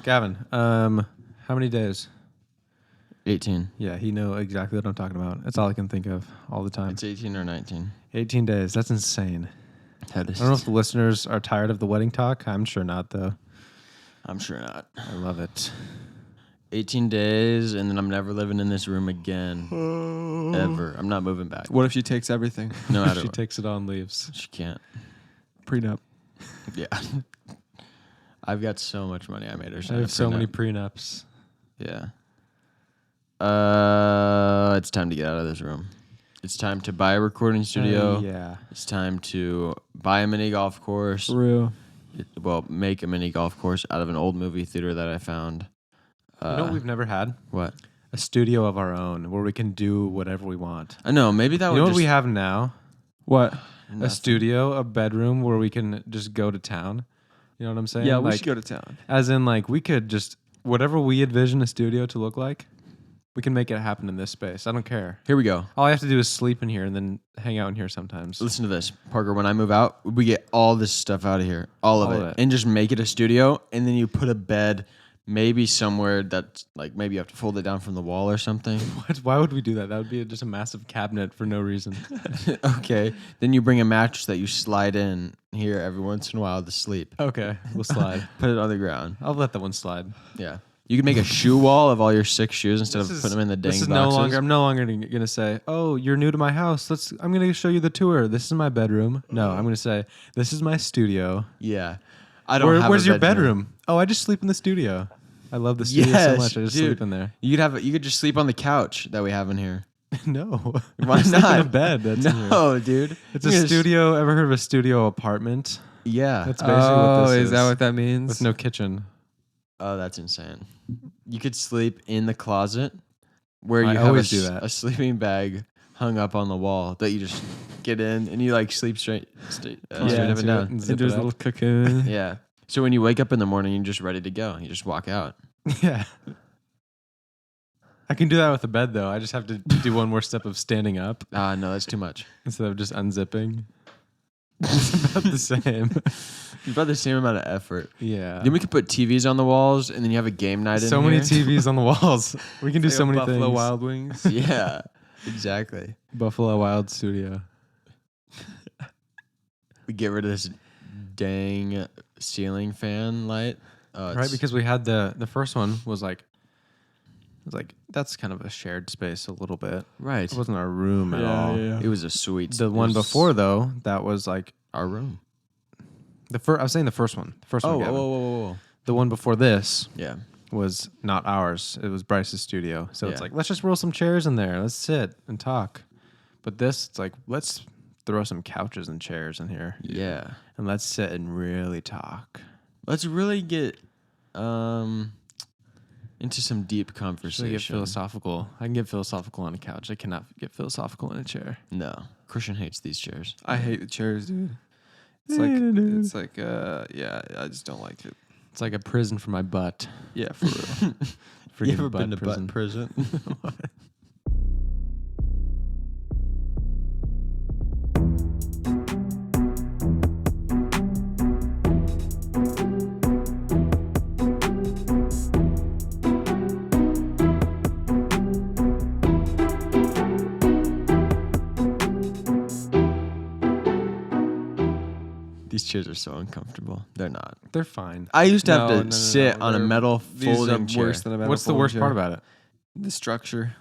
Gavin, how many days? 18. Yeah, he know exactly what I'm talking about. That's all I can think of all the time. It's 18 or 19. 18 days. That's insane. That is. I don't know if the listeners are tired of the wedding talk. I'm sure not, though. I'm sure not. I love it. 18 days, and then I'm never living in this room again. Ever. I'm not moving back. What if she takes everything? No matter She what. takes it all and leaves. She can't. Prenup. Yeah. I've got so much money I made her I sign have so many prenup. prenups. Yeah. It's time to get out of this room. It's time to buy a recording studio. Yeah. It's time to buy a mini golf course. For real. Make a mini golf course out of an old movie theater that I found. You know what we've never had? What? A studio of our own where we can do whatever we want. I know. Maybe that You would know what just... we have now? What? A studio, a bedroom where we can just go to town. You know what I'm saying? Yeah, we like, should go to town. As in, like, we could just, whatever we envision a studio to look like, we can make it happen in this space. I don't care. Here we go. All I have to do is sleep in here and then hang out in here sometimes. Listen to this, Parker. When I move out, we get all this stuff out of here, all of it, and just make it a studio. And then you put a bed, maybe somewhere that's like maybe you have to fold it down from the wall or something. What? Why would we do that? That would be just a massive cabinet for no reason. Okay. Then you bring a mattress that you slide in here every once in a while to sleep. Okay, we'll slide. Put it on the ground. I'll let that one slide. Yeah. You can make a shoe wall of all your 6 shoes instead of putting them in the dang This is boxes. I'm no longer gonna say, "Oh, you're new to my house. I'm gonna show you the tour. This is my bedroom." No, I'm gonna say, "This is my studio." Yeah. I don't have Where's a your bedroom? Oh, I just sleep in the studio. I love the studio so Yes, much. I just dude. sleep in there. You could just sleep on the couch that we have in here. No, Why I sleep not? in a bed. That's in here. No, dude. It's You a just- studio. Ever heard of a studio apartment? Yeah. That's basically what this is. Is that what that means? With no kitchen. Oh, that's insane. You could sleep in the closet where I you have always do that. a sleeping bag hung up on the wall that you just get in and you like sleep straight Straight up and into it down. and zip Into his it up. little cocoon. Yeah. So when you wake up in the morning, you're just ready to go. You just walk out. Yeah. I can do that with a bed, though. I just have to do one more step of standing up No, that's too much. instead of just unzipping. It's about the same. It's about the same amount of effort. Yeah. Then we could put TVs on the walls and then you have a game night in So many here. TVs on the walls. We can do so many Buffalo things. Wild Wings. Yeah, exactly. Buffalo Wild Studio. We get rid of this dang ceiling fan light. Right, because we had the first one was like, that's kind of a shared space a little bit. right. It wasn't our room at all. It was a sweet. The one before though, that was like our room. I was saying the first one. The first one. Gavin. Whoa. The one before this Yeah. was not ours. It was Bryce's studio. So it's Yeah. like, let's just roll some chairs in there. Let's sit and talk. But this, it's like, let's throw some couches and chairs in here. Yeah. And let's sit and really talk. Let's really get into some deep Should I conversation. get philosophical? I can get philosophical on a couch. I cannot get philosophical in a chair. No. Christian hates these chairs. I hate the chairs, dude. Yeah, I just don't like it. It's like a prison for my butt. Yeah, for real. Freaking You ever butt been to prison. butt prison? These chairs are so uncomfortable. They're not. They're fine. I used to have to No, sit on a they're- metal These folding are chair. worse than a metal What's the folding worst chair. part about it? The structure.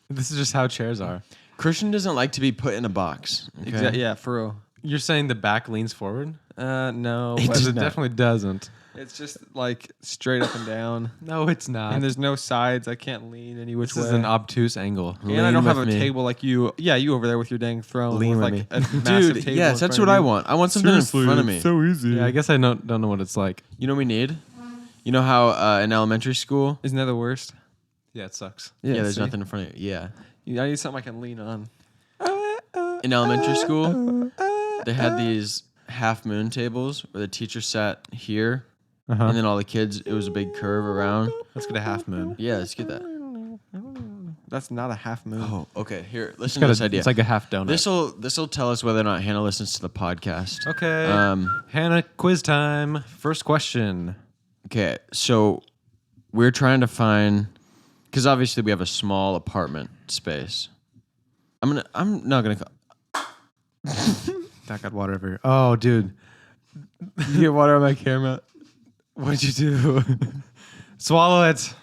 This is just how chairs are. Christian doesn't like to be put in a box. Okay? Yeah, for real. You're saying the back leans forward? No, It but does It not. definitely doesn't. it's just like straight up and down, No, it's not. and there's no sides. I can't lean any which this way. is an obtuse angle. and I don't have a with me. table like you. Yeah, you over there with your dang throne. Lean with with like me. a massive Dude, table yes, in that's front what of I you. want. I want something in front of me. so easy. Yeah, I guess I don't know what it's like. You know what we need? You know how in elementary school, Isn't that the worst? Yeah, it sucks. yeah, there's see? nothing in front of you. Yeah. I need something I can lean on. In elementary school, they had these half moon tables where the teacher sat here Uh-huh. and then all the kids, it was a big curve around. Let's get a half moon. Yeah, let's get that. That's not a half moon. Oh, okay. Here, It's, listen got to this a, idea. it's like a half donut. This'll tell us whether or not Hannah listens to the podcast. Okay. Um, Hannah, quiz time. First question. Okay, so we're trying to find, because obviously we have a small apartment space. I'm not gonna. That got water everywhere. Oh, dude. You get water on my camera. What'd you do? Swallow it.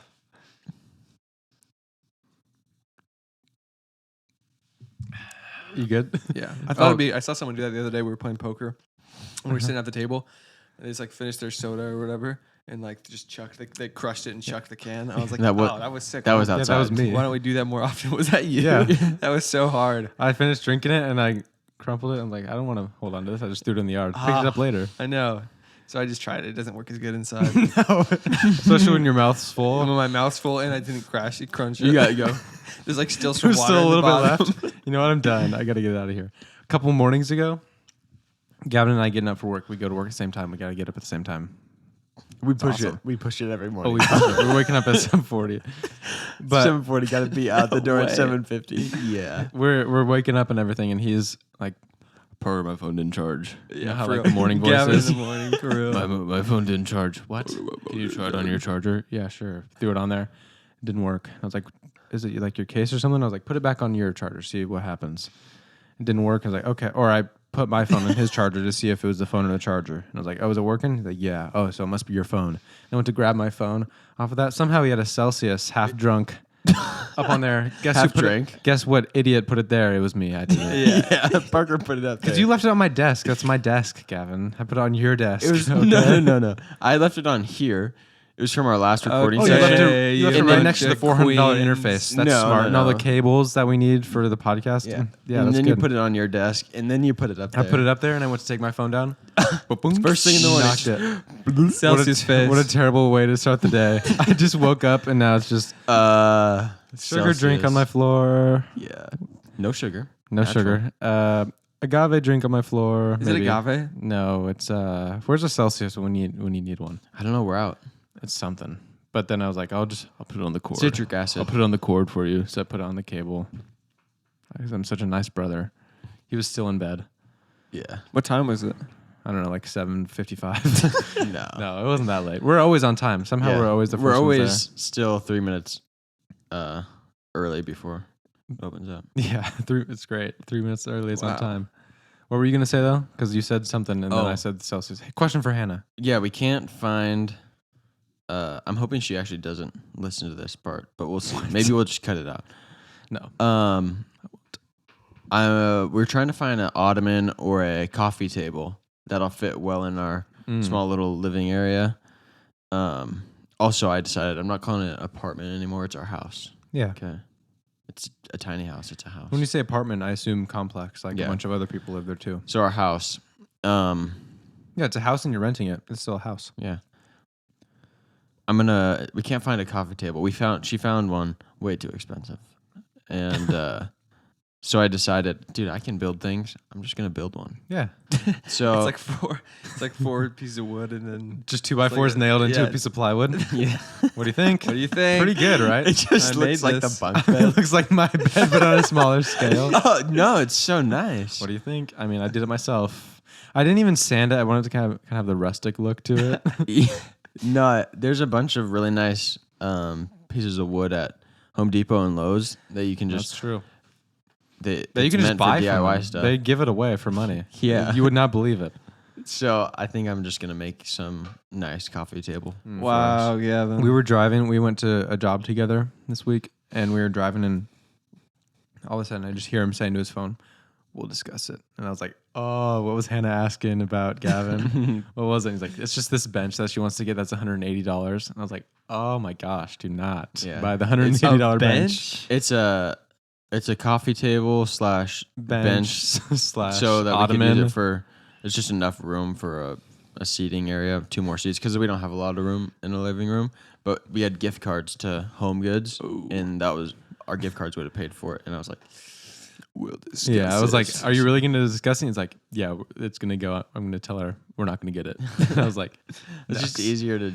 You good? Yeah, I thought it'd be. I saw someone do that the other day. We were playing poker, and we were sitting at the table, and they just like finished their soda or whatever, and like just chucked. They crushed it and chucked the can. I was like, That was- oh, that was sick. That was Yeah, outside. that was me. Why don't we do that more often? Was that you? Yeah. That was so hard. I finished drinking it and I crumpled it. I'm like, I don't want to hold on to this. I just threw it in the yard. Picked it up later. I know. So I just tried it. It doesn't work as good inside. No. Especially when your mouth's And full. when my mouth's full and I didn't crash it, crunch it. You gotta go. There's like still some There's water still a in the little bit bottom. left. You know what? I'm done. I got to get out of here. A couple mornings ago, Gavin and I getting up for work. We go to work at the same time. We got to get up at the same time. We push awesome. it. We push it every Oh, morning. we we're waking up at 7:40. But 7:40 got to be out the door at way. 7:50. Yeah. we're waking up and everything, and he's like, "Part of my phone didn't charge." You know how for like real. the morning Gavin in voices. the morning, for real. My phone didn't charge. What? Can you try it on your charger? Yeah, sure. Threw it on there. It didn't work. I was like, is it like your case or something? I was like, put it back on your charger, see what happens. It didn't work. I was like, okay. Or I put my phone on his charger to see if it was the phone or the charger. And I was like, oh, is it working? He's like, yeah. Oh, so it must be your phone. And I went to grab my phone off of that. Somehow he had a Celsius half drunk up on there. Guess Half who put drink? it? Guess what idiot put it there? It was me. I did it. Yeah. Parker put it up there. Because you left it on my desk. That's my desk, Gavin. I put it on your desk. It was Okay? no. I left it on here. It was from our last recording Oh, you left session. it, you left it And right then next to the $400 interface. That's No, smart. no, And all the no. cables that we need for the podcast. Yeah. Yeah, And that's then good. you put it on your desk, and then you put it up there. I put it up there and I went to take my phone down. First thing in the morning. Knocked it. Celsius face. What a terrible way to start the day. I just woke up and now it's just sugar drink on my floor. Yeah. No sugar. No Natural. sugar. Agave drink on my floor. Is maybe. it agave? No, it's where's a Celsius when you need one? I don't know. We're out. It's something. But then I was like, I'll put it on the cord. Citric I'll acid. put it on the cord for you. So I put it on the cable. I'm such a nice brother. He was still in bed. Yeah. What time was it? I don't know, like 7:55. No. No, it wasn't that late. We're always on time. Somehow Yeah. we're always the first We're ones always still 3 minutes early before it opens up. there. Yeah, it's great. 3 minutes early. It's Wow. on time. What were you gonna say though? Because you said something and then Oh. I said Celsius. Hey, question for Hannah. Yeah, we can't find. I'm hoping she actually doesn't listen to this part, but we'll see. Maybe we'll just cut it out. No. We're trying to find an ottoman or a coffee table that'll fit well in our small little living area. Also, I decided I'm not calling it an apartment anymore. It's our house. Yeah. Okay. It's a tiny house. It's a house. When you say apartment, I assume complex. Like Yeah. a bunch of other people live there too. So our house. Yeah, it's a house and you're renting it. It's still a house. Yeah. We can't find a coffee table. She found one way too expensive. And so I decided, dude, I can build things. I'm just going to build one. Yeah. So It's like four pieces of wood and then. Just 2x4s like nailed into a yeah. piece of plywood. yeah. What do you think? What do you think? Pretty good, right? It just I looks made like the this. bunk It bed. looks like my bed, but on a smaller scale. Oh, no, it's so nice. What do you think? I mean, I did it myself. I didn't even sand it. I wanted to kind of have the rustic look to it. No, there's a bunch of really nice pieces of wood at Home Depot and Lowe's that you can That's just true. that That you can just meant for buy DIY from them. stuff. They give it away for money. Yeah. You would not believe it. So I think I'm just gonna make some nice coffee table. for us. Wow, yeah. We were driving. We went to a job together this week, and we were driving, and all of a sudden, I just hear him saying to his phone, "We'll discuss it." And I was like, "Oh, what was Hannah asking about, Gavin? What was it?" He's like, "It's just this bench that she wants to get. That's $180." And I was like, "Oh my gosh, do not Yeah. buy the $180 bench. It's a coffee table slash bench, slash so that we ottoman." can use it for. There's just enough room for a seating area, 2 more seats, because we don't have a lot of room in the living room. But we had gift cards to Home Goods, and that was our gift cards would have paid for it. And I was like, "We'll discuss." Yeah, I was like, this." "Are you really going to discuss it?" He's like, "Yeah, it's going to go. I'm going to tell her we're not going to get it." And I was like, It's just "Nuts." easier to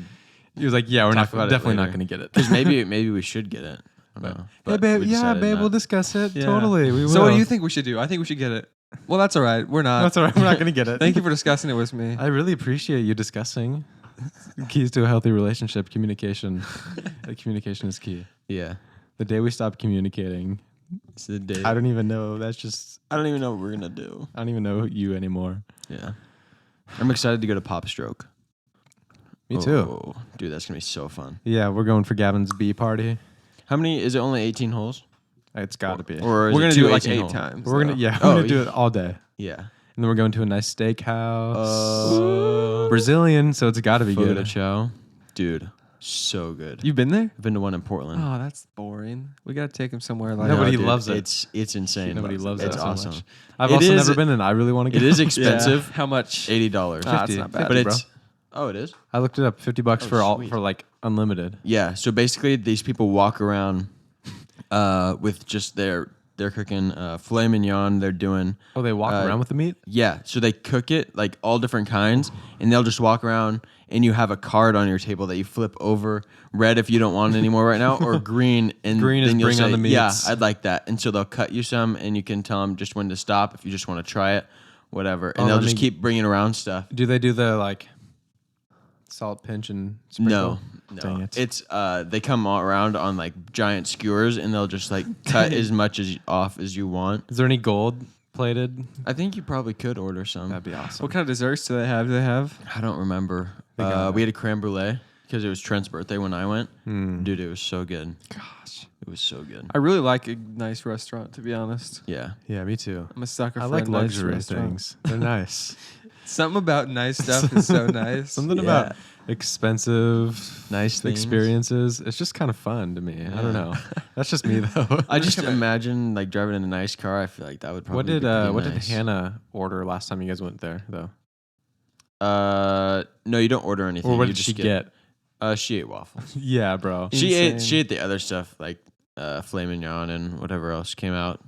He was like, "Yeah, we're talk not about it definitely not later. going to get it." because maybe we should get it. I don't know. Hey, But babe, we yeah, decided babe, not. we'll discuss it. Yeah. Totally, we will. So what do you think we should do? I think we should get it. Well, that's all right. We're not. That's all right. We're not going to get it. Thank you for discussing it with me. I really appreciate you discussing. Keys to a healthy relationship: communication. Communication is key. Yeah. The day we stop communicating, It's the day. I don't even know. That's just I don't even know what we're gonna do. I don't even know you anymore. Yeah. I'm excited to go to Pop Stroke. Me too. Oh, dude, that's gonna be so fun. Yeah, we're going for Gavin's B party. How many? Is it only 18 holes? It's got to be. Or is We're it gonna two do it like 18 8 hole? times. We're gonna though. we're Oh, gonna do yeah. it all day, Yeah. and then we're going to a nice steakhouse. Uh, Brazilian, so it's got to be Fogo de good. Chao. Dude, so good. You've been there? I've been to one in Portland. Oh, that's boring. We gotta take him somewhere like Nobody dude, loves it. It's insane. Nobody loves It's it so awesome. much. I've It also is- never been, and I really want to go. It is expensive. How much? $80. Ah, it's not bad. but bro. it's oh, it is. I looked it up. $50 Oh, for all sweet. for like unlimited. Yeah. So basically, these people walk around with just they're cooking filet mignon. They're doing Oh, they walk around with the meat. yeah. So they cook it like all different kinds, and they'll just walk around. And you have a card on your table that you flip over, red if you don't want it anymore right now, or green. And Green is then you'll bring on say, the yeah, meats. I'd like that. And so they'll cut you some, and you can tell them just when to stop if you just want to try it, whatever. And Oh, they'll let just me- keep bringing around stuff. Do they do the like salt pinch and sprinkle? No, Dang it. It's they come all around on like giant skewers, and they'll just like cut as much as off as you want. Is there any gold plated? I think you probably could order some. That'd be awesome. What kind of desserts do they have? Do they have? I don't remember. They got We had a creme brulee because it was Trent's birthday when I went. Hmm. Dude, it was so good. Gosh, It was so good. I really like a nice restaurant. To be honest, Yeah. Yeah, me too. I'm a sucker I for like a nice luxury restaurant. things. They're nice. Something about nice stuff is so nice. Something Yeah. about expensive, Nice things. experiences. It's just kind of fun to me. I don't know. That's just me though. I just imagine like driving in a nice car. I feel like that would probably what did be pretty what nice. did Hannah order last time you guys went there though? No, you don't order anything. Or what you did just she get? She ate waffles. Yeah, bro. She ate Insane. the other stuff like filet mignon and whatever else came out,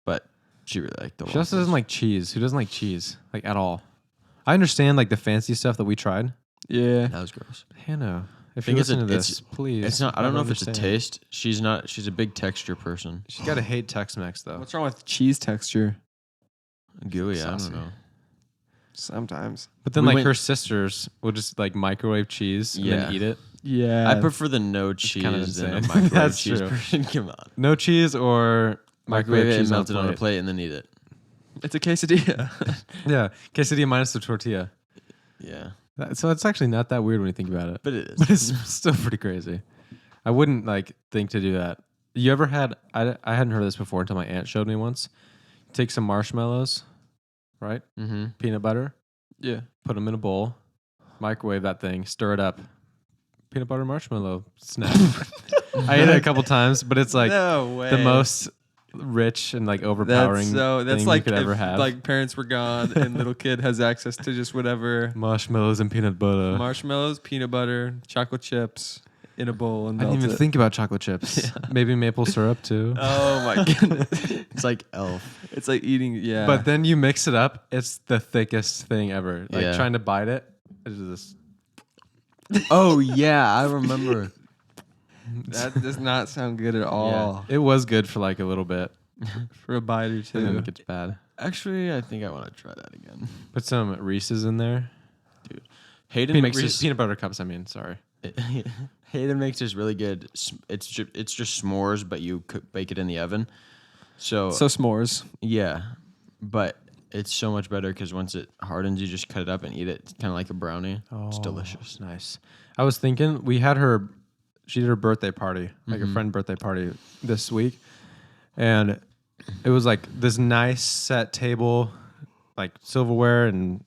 but she really liked the She waffles. also doesn't like cheese. Who doesn't like cheese like at all? I understand like the fancy stuff that we tried. Yeah, That was gross. Hannah, if Think you it's a- listen to it's- this, please. It's not. I don't know if it's a understand. taste. She's not. She's a big texture person. She's got to hate Tex-Mex though. what's wrong with cheese texture? Gooey. I Saucy. don't know. Sometimes. But then We like went- her sisters will just like microwave cheese and Yeah. then eat it. Yeah, I prefer the no cheese kinda than a insane. microwave That's cheese true. person. Come on. No cheese or Microwave it and cheese melt it on a plate. plate and then eat it. It's a quesadilla. Yeah, quesadilla minus the tortilla. Yeah, So it's actually not that weird when you think about it. but it is. But it's still pretty crazy. I wouldn't like think to do that. You ever had? I hadn't heard of this before until my aunt showed me once. Take some marshmallows, right? Mm-hmm. Peanut butter. yeah. Put them in a bowl. Microwave that thing. Stir it up. Peanut butter marshmallow snack. I ate it a couple times, but it's like no way. the most rich and like overpowering That's thing like you could ever if, have. like parents were gone and little kid has access to just whatever marshmallows and peanut butter. marshmallows, peanut butter, chocolate chips in a bowl and I didn't melt even it. think about chocolate chips. Maybe maple syrup too. Oh my goodness! It's like Elf. It's like eating. Yeah, But then you mix it up, it's the thickest thing ever. Like Yeah. trying to bite it. It's just Oh yeah, I remember. that does not sound good at all it was good for like a little bit, for a bite or and then two. it gets bad. Actually, I think I want to try that again. Put some Reese's in there. Hayden makes this. Peanut butter cups. I mean, sorry. Hayden makes this really good. It's just s'mores, but you bake it in the oven. So, So s'mores. yeah, but it's so much better because once it hardens, you just cut it up and eat it. It's kind of like a brownie. It's delicious. Nice. I was thinking we had her. She did her birthday party, like Mm-hmm. a friend birthday party this week, and it was like this nice set table, like silverware and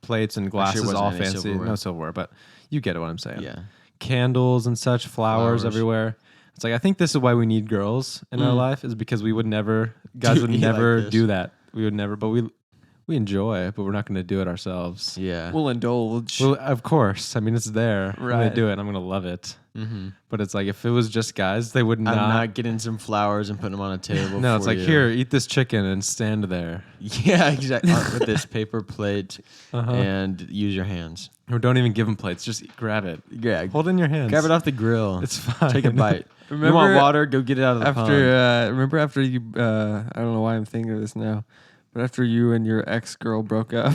plates and glasses, wasn't all any fancy. silverware. No silverware, but you get what I'm saying. Yeah. Candles and such, flowers Flowers. everywhere. It's like I think this is why we need girls in our life, is because we would never, guys Do would eat like never this. do that. We would never, but we enjoy it, but we're not going to do it ourselves. Yeah. We'll indulge. Well, of course. I mean, it's there. Right. Right. They do it. I'm going to love it. mm-hmm. But it's like if it was just guys, they would not. I'm not getting some flowers and putting them on a table. No, it's for like you. here, eat this chicken and stand there, Yeah, exactly. With this paper plate Uh-huh. and use your hands. or don't even give them plates. Just grab it. Yeah. Hold it in your hands. Grab it off the grill. It's fine. Take a bite. You Remember want water? Go get it out of the pond. remember after you I don't know why I'm thinking of this now, but after you and your ex girl broke up,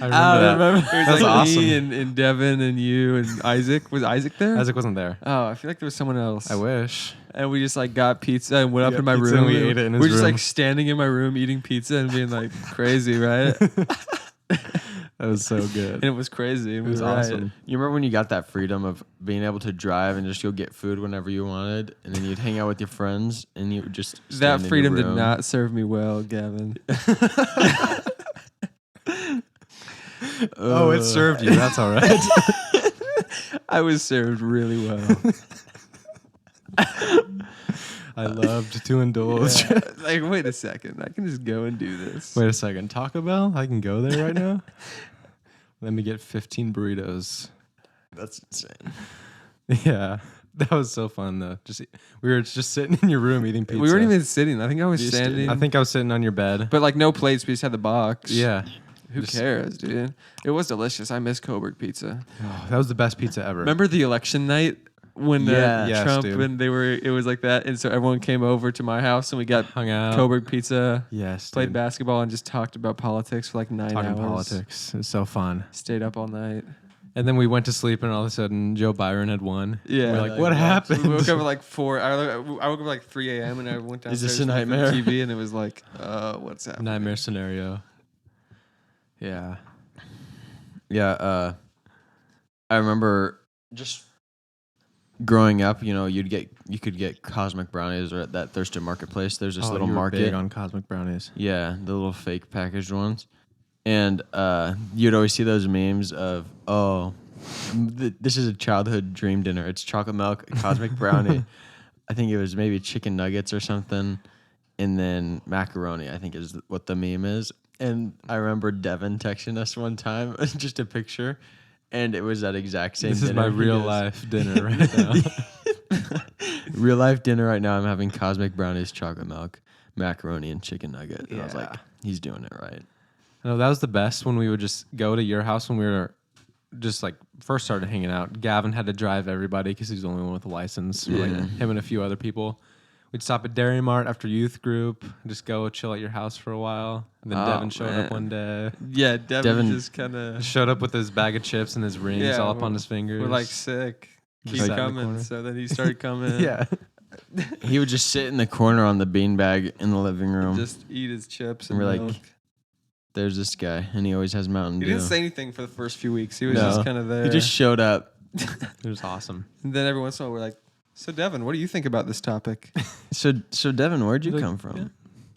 I remember that. It was That's like awesome. me and Devin and you and Isaac. Was Isaac there? Isaac wasn't there. Oh, I feel like there was someone else. I wish. And we just like got pizza and went up got in my pizza room. and we ate it in his We're just room. like standing in my room eating pizza and being like crazy, right? That was so good. And it was crazy. It was right. awesome. You remember when you got that freedom of being able to drive and just go get food whenever you wanted, and then you'd hang out with your friends, and you would just That stand in your freedom did room? not serve me well, Gavin. Oh, it served you. That's all right. I was served really well. I loved to indulge. Yeah. Like, wait a second. I can just go and do this. Wait a second. Taco Bell? I can go there right now? Let me get 15 burritos. That's insane. Yeah. That was so fun though. We were just sitting in your room eating pizza. We weren't even sitting. I think I was Just standing. I think I was sitting on your bed. But like no plates. We just had the box. Yeah. Who Just- cares, dude? It was delicious. I miss Coburg pizza. Oh, that was the best pizza ever. Remember the election night when Yeah. Yes, Trump dude. and it was like that, and so everyone came over to my house and we got Hung out. Coburg pizza, Yes. played dude. basketball, and just talked about politics for like 9 Talking hours. politics. It was so fun. Stayed up all night. And then we went to sleep, and all of a sudden, Joe Byron had won. Yeah. We're like, Like, what what? happened? We woke up at like 4. I woke up at like 3 a.m. and I went Is downstairs this a to look at the nightmare? TV, and it was like, what's happening? Nightmare scenario. Yeah. Yeah, I remember just growing up. You know, you could get cosmic brownies or at that Thurston Marketplace. There's this little you were market. big on cosmic brownies. Yeah, the little fake packaged ones. And you'd always see those memes of, this is a childhood dream dinner. It's chocolate milk, cosmic brownie. I think it was maybe chicken nuggets or something. And then macaroni, I think is what the meme is. And I remember Devin texting us one time, just a picture. And it was that exact same This is dinner. my He real goes, life dinner right now. Real life dinner right now. I'm having cosmic brownies, chocolate milk, macaroni, and chicken nugget. And I was like, Yeah. he's doing it right. No, that was the best when we would just go to your house when we were just like first started hanging out. Gavin had to drive everybody because he's the only one with a license. Or, like Yeah. him and a few other people. We'd stop at Dairy Mart after youth group, just go chill at your house for a while. And then Oh, Devin showed man. up one day. Yeah, Devin Devin- just kind of. Showed up with his bag of chips and his rings Yeah, all up on we're- his fingers. We're like sick. Just Keep sat in the coming. corner. So then he started coming. yeah. He would just sit in the corner on the beanbag in the living room. Just eat his chips and We're like, milk. There's this guy, and he always has Mountain He Dew. didn't say anything for the first few weeks. He was No. just kind of there. He just showed up. It was awesome. And then every once in a while, we're like, so Devin, what do you think about this topic? So Devin, where'd you Like, come from? yeah.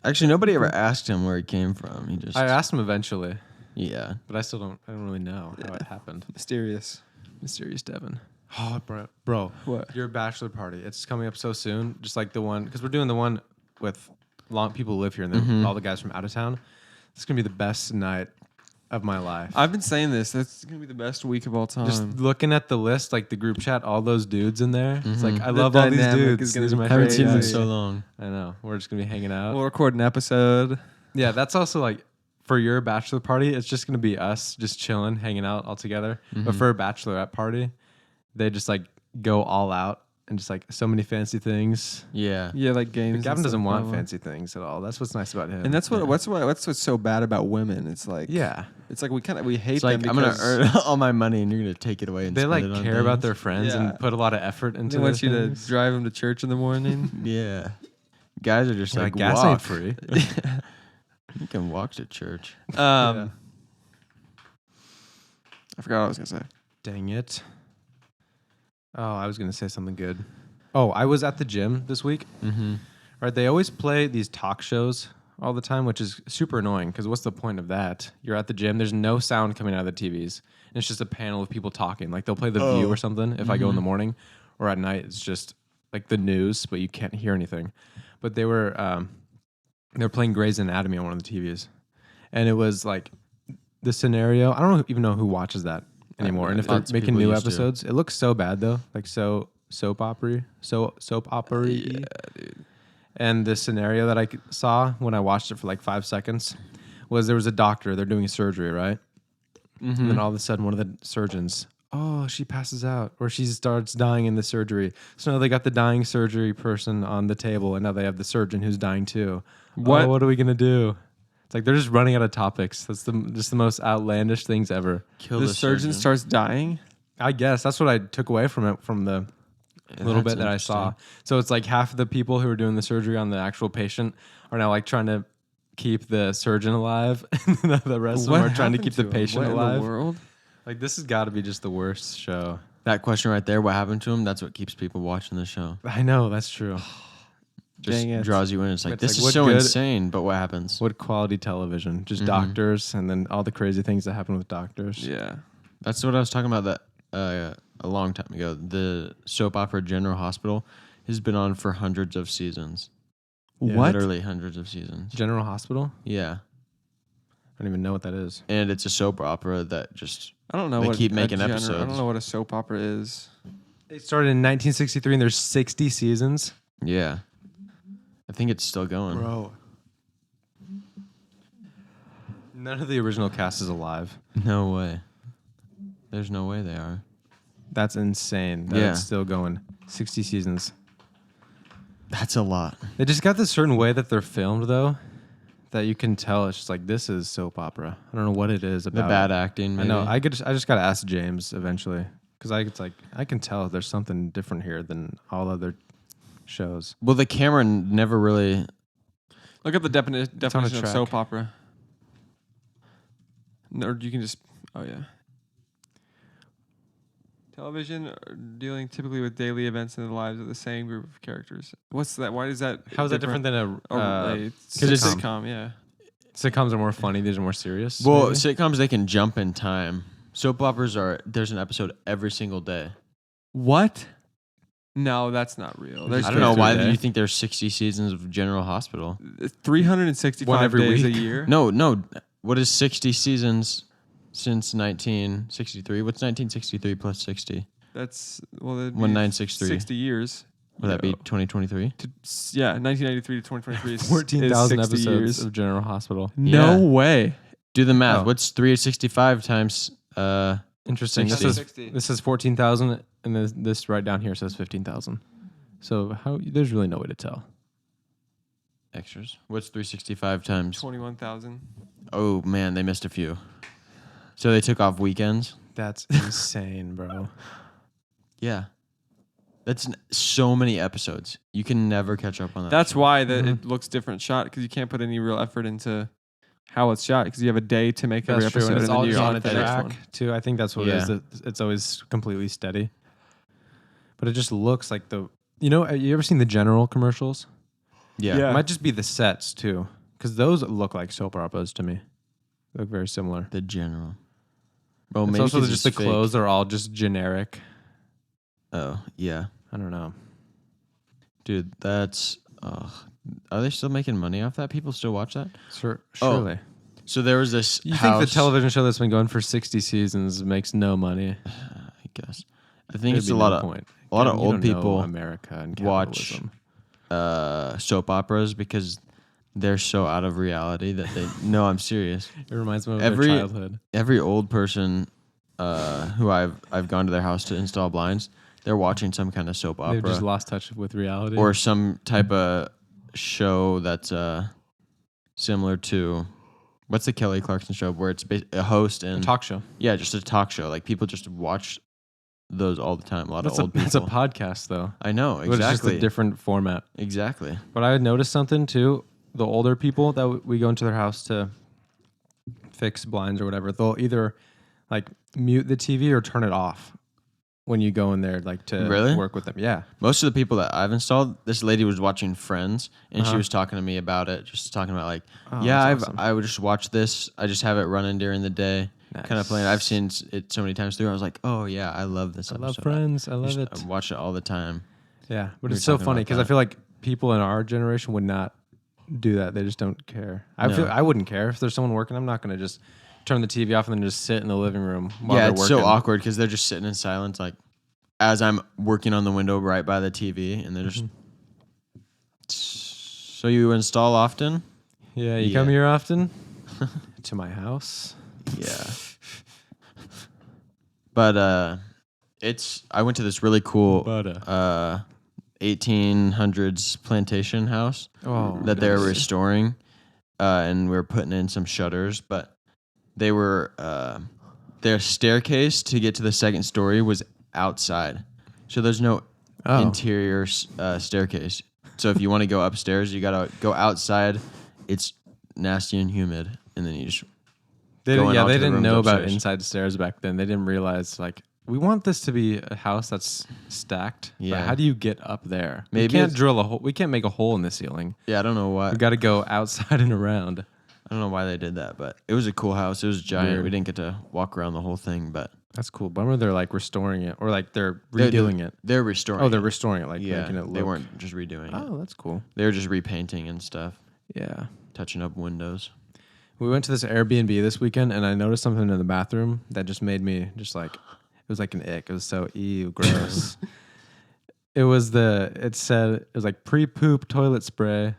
Actually, nobody ever asked him where he came from. He just, I asked him eventually, yeah. but I don't really know how it happened. Mysterious. Mysterious Devin. Oh, bro. What? Your bachelor party. It's coming up so soon. Just like the one, because we're doing the one with long people who live here and then all the guys from out of town. It's going to be the best night of my life. I've been saying this. That's going to be the best week of all time. Just looking at the list, like the group chat, all those dudes in there. It's like, I The love all these dynamic dudes. is gonna These are be my Haven't favorite seen him in guys. so long. I know. We're just going to be hanging out. we'll record an episode. Yeah, that's also like for your bachelor party, it's just gonna be us just chilling, hanging out all together. But for a bachelorette party, they just like go all out and just like so many fancy things. Yeah. Yeah, like But games. Gavin and doesn't stuff. want fancy things at all. That's what's nice about him. And that's what's so bad about women. It's like yeah. it's like we hate It's like, them I'm going to because earn all my money, and you're going to take it away and They spend like it on care about things. their friends Yeah. and put a lot of effort into they want you their to things. drive them to church in the morning. Yeah. Guys are just Yeah, like, gas walk. ain't free. You can walk to church. I forgot what I was gonna say. Dang it. Oh, I was gonna say something good. Oh, I was at the gym this week. Mm-hmm. Right, they always play these talk shows all the time, which is super annoying because what's the point of that? You're at the gym, there's no sound coming out of the TVs. And it's just a panel of people talking. Like they'll play The View or something if I go in the morning, or at night it's just like the news, but you can't hear anything. But they were playing Grey's Anatomy on one of the TVs, and it was like the scenario. I don't even know who watches that anymore, and if they're Lots of making people new used to. episodes, it looks so bad though, like so soap opera. Yeah, dude. And the scenario that I saw when I watched it for like 5 seconds was there was a doctor, they're doing surgery, right? And then all of a sudden, one of the surgeons, oh, she passes out or she starts dying in the surgery. So now they got the dying surgery person on the table, and now they have the surgeon who's dying too. What? Oh, what are we going to do? It's It's like they're just running out of topics. That's just the most outlandish things ever. Kill The surgeon starts dying. I guess that's what I took away from it from the little That's bit that I saw. interesting. So it's like half of the people who are doing the surgery on the actual patient are now like trying to keep the surgeon alive, and the rest of them are trying to keep the patient what alive. in the world? Like this has got to be just the worst show. That question right there, what happened to him? That's what keeps people watching the show. I know that's true. Just Dang it. draws you in. It's like, It's this like, is what so good- insane, but what happens? What quality television? Just Mhm. doctors, and then all the crazy things that happen with doctors. Yeah. That's what I was talking about a long time ago. The soap opera General Hospital has been on for hundreds of seasons. Yeah. What? Literally hundreds of seasons. General Hospital. Yeah. I don't even know what that is. And it's a soap opera that just I don't know They what keep a making I episodes. don't know what a soap opera is. It started in 1963, and there's 60 seasons. yeah. I think it's still going. Bro. None of the original cast is alive. No way. There's no way they are. That's insane. That Yeah. it's still going. 60 seasons. That's a lot. They just got this certain way that they're filmed, though, that you can tell it's just like this is soap opera. I don't know what it is The about bad it. acting, I maybe. know. I just gotta ask James eventually because I can tell there's something different here than all other shows. Well, the camera never really. Look at the definition of track. soap opera. Or you can just. Oh yeah. Television dealing typically with daily events in the lives of the same group of characters. What's that? Why is that? How is that different than a a 'cause it's- sitcom? Yeah. sitcoms are more funny? These are more serious. Well, maybe? sitcoms, they can jump in time. Soap operas there's an episode every single day. What? No, that's not real. There's I don't know through why a day. you think there's 60 seasons of General Hospital. 365 One every days week. a year. No. What is 60 seasons since 1963? What's 1963 plus 60? That's well. that'd be 1963. 60 years. Would that be No. 2023? Yeah, 1993 to 2023 is 14,000 is 60 episodes years. of General Hospital. No Yeah. way. Do the math. Oh. What's 365 times? Interesting. 60. This says 14,000, and this right down here says 15,000. So there's really no way to tell. Extras. What's 365 times? 21,000. Oh man, they missed a few. So they took off weekends. That's insane, bro. Yeah, that's so many episodes. You can never catch up on that. That's show. why that Mhm. it looks different shot because you can't put any real effort into how it's shot because you have a day to make every That's true. episode And and it's then all you're just on on a to the next track one. too. I think that's what it is. That it's always completely steady. But it just looks like you ever seen the General commercials? Yeah. Yeah. It might just be the sets too, because those look like soap operas to me. They look very similar. The general. Well, It's maybe also 'cause just the it's fake. clothes are all just generic. Oh yeah, I don't know. dude. That's. Are they still making money off that? People still watch that? Sure, Oh, surely. So there was this. You house, think the television show that's been going for 60 seasons makes no money? I guess. I think There'd it's be a lot no of point. a lot of You old don't know people America and watch capitalism. soap operas because they're so out of reality that they. No, I'm serious. It reminds me of every- their childhood. Every old person who I've gone to their house to install blinds, they're watching some kind of soap They've just opera lost touch with reality. or some type of show that's similar to what's the Kelly Clarkson show where it's a host a and talk show. yeah, just a talk show. Like people just watch those all the time. A lot of old people. That's a podcast though. I know But it's just exactly. a different format. Exactly. But I would notice something too. The older people that we go into their house to fix blinds or whatever, they'll either like mute the TV or turn it off when you go in there, like to Really? work with them. Yeah. Most of the people that I've installed, this lady was watching Friends, and she Uh-huh. was talking to me about it. Just talking about like, Oh, yeah, that's awesome. I would just watch this. I just have it running during the day, kind of Nice. playing. I've seen it so many times through. I was like, oh yeah, I love this. I episode. love Friends. I love Just- it. I watch it all the time. Yeah, but We it's were so talking funny about because I that. feel like people in our generation would not do that. They just don't care. I No. feel I wouldn't care if there's someone working. I'm not going to just turn the TV off and then just sit in the living room while Yeah, they're it's working. so awkward because they're just sitting in silence, like as I'm working on the window right by the TV, and they're just. So you install often? Yeah, you Yeah. come here often to my house. Yeah. But I went to this really cool But 1800s plantation house oh, that they're nice. restoring, and we were putting in some shutters, but they were their staircase to get to the second story was outside, so there's no interior staircase. So if you want to go upstairs, you gotta go outside. It's nasty and humid, and then you just They going out to the didn't rooms know about upstairs. inside stairs back then. They didn't realize like we want this to be a house that's stacked. But Yeah. how do you get up there? Maybe we can't it's- drill a hole. We can't make a hole in the ceiling. I don't know why. We got to go outside and around. I don't know why they did that, but it was a cool house. It was giant. Weird. We didn't get to walk around the whole thing, but That's cool. Bummer they're like restoring it or like they're redoing it. They're restoring. Oh, they're it. restoring it, like yeah. making it look. They weren't just redoing it. Oh, that's cool. They were just repainting and stuff, Yeah. touching up windows. We went to this Airbnb this weekend, and I noticed something in the bathroom that just made me just like, it was like an ick. It was so ew, gross. It said, it was like pre-poop toilet spray.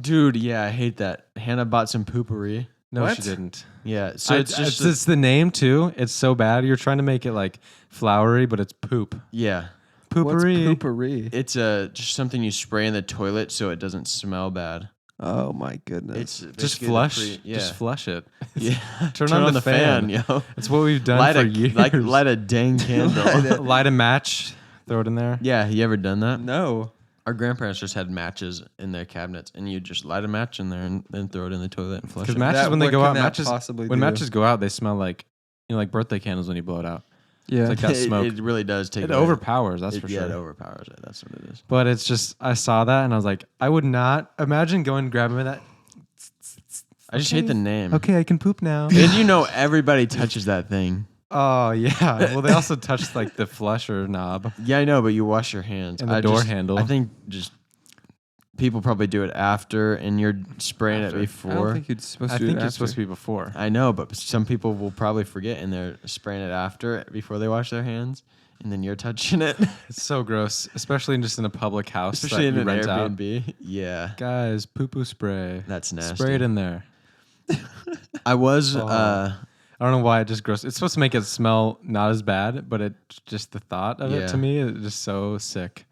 Dude, yeah, I hate that. Hannah bought some poopery. No, What? she didn't. Yeah, so it's just it's the name too. It's so bad. You're trying to make it like flowery, but it's poop. yeah. Poopery. What's poopery? It's just something you spray in the toilet so it doesn't smell bad. Oh my goodness. It's Just basically the flush. yeah. Just flush it. yeah. Turn on the fan. yo. It's what we've done Light for a years. light a dang candle. Light a match. Throw it in there. Yeah, you ever done that? no. Our grandparents just had matches in their cabinets, and you just light a match in there and then throw it in the toilet and flush Because it. matches when they what go can out, that matches possibly when do? matches go out, they smell like like birthday candles when you blow it out. Yeah. It's like that smoke. It really does take It away- overpowers. That's for yeah, sure. it overpowers it. That's what it is. But it's just I saw that and I was like, I would not imagine going and grabbing that. I just hate the name. Okay, I can poop now. And you know everybody touches that thing. Oh yeah. Well, they also touched like the flusher knob. Yeah, I know, but you wash your hands. And the door handle. I think just people probably do it after, and you're spraying After. it I before. don't think you're supposed I to do think it it's supposed to after. be before. I know, but some people will probably forget, and they're spraying it after before they wash their hands, and then you're touching it, It's so gross, especially just in a public house, especially that in you an rent out. Airbnb. Yeah, Guys, poo poo spray. that's nasty. Spray it in there. I was. Oh. I don't know why it just gross. It's supposed to make it smell not as bad, but it just the thought of it Yeah. to me is just so sick.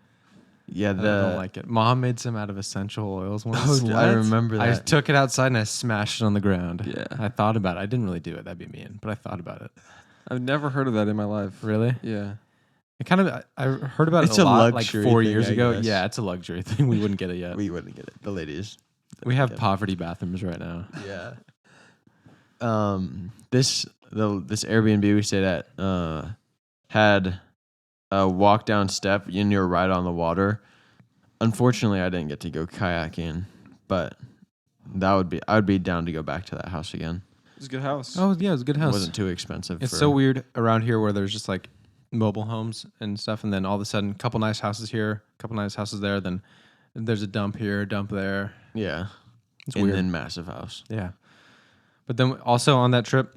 Yeah, I don't like it. Mom made some out of essential oils once. Oh, I remember I that. took it outside and I smashed it on the ground. Yeah. I thought about it. I didn't really do it. That'd be mean, but I thought about it. I've never heard of that in my life. Really? Yeah. It kind of. I heard about It's it a a lot like luxury 4 thing, years I ago. guess. Yeah, it's a luxury thing. We wouldn't get it yet. we wouldn't get it. The ladies. We have Yeah. poverty bathrooms right now. Yeah. This Airbnb we stayed at had a walk down step and you're right on the water. Unfortunately, I didn't get to go kayaking, but I would be down to go back to that house again. It's a good house. Oh yeah, it was a good It house. wasn't too expensive. It's for- so weird around here where there's just like mobile homes and stuff, and then all of a sudden, a couple nice houses here, a couple nice houses there. Then there's a dump here, a dump there. Yeah. It's and weird. then massive house. Yeah, but then also on that trip,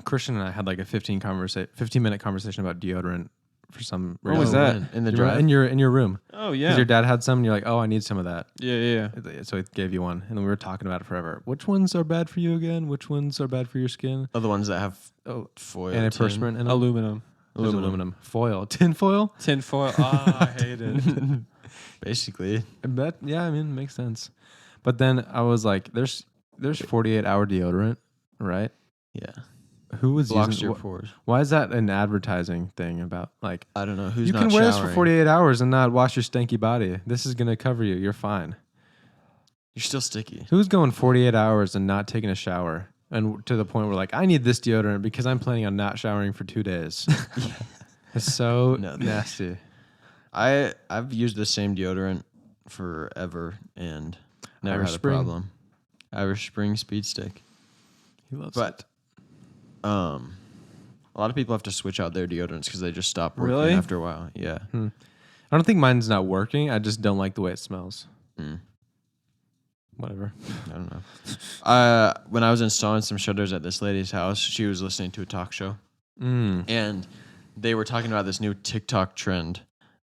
Christian and I had like a 15-minute conversation about deodorant for some. What was reason. that? In the You remember- drive? in your room? Oh Because yeah. your dad had some, and you're like, oh, I need some of that. Yeah. So he gave you one, and then we were talking about it forever. Which ones are bad for you again? Which ones are bad for your skin? Other ones that have Oh, foil. antiperspirant in them. Aluminum. There's aluminum. Foil. Tin foil? Tin foil. Oh, I hate it. tin. Basically. I bet. Yeah, I mean, it makes sense. But then I was like, there's 48-hour deodorant, right? Yeah. Who was Blocks using your wh- pores. Why is that an advertising thing about like I don't know. Who's you not can wear this for showering? 48 hours and not wash your stanky body? This is gonna cover you. You're fine. You're still sticky. Who's going 48 hours and not taking a shower? And to the point where like I need this deodorant because I'm planning on not showering for 2 days. It's so No. nasty. I've used the same deodorant forever and never Irish had a Spring. problem. Irish Spring Speed Stick. He loves But a lot of people have to switch out their deodorants because they just stop working Really? after a while. Yeah. I don't think mine's not working. I just don't like the way it smells. Mm. Whatever. I don't know. When I was installing some shutters at this lady's house, she was listening to a talk show, and they were talking about this new TikTok trend.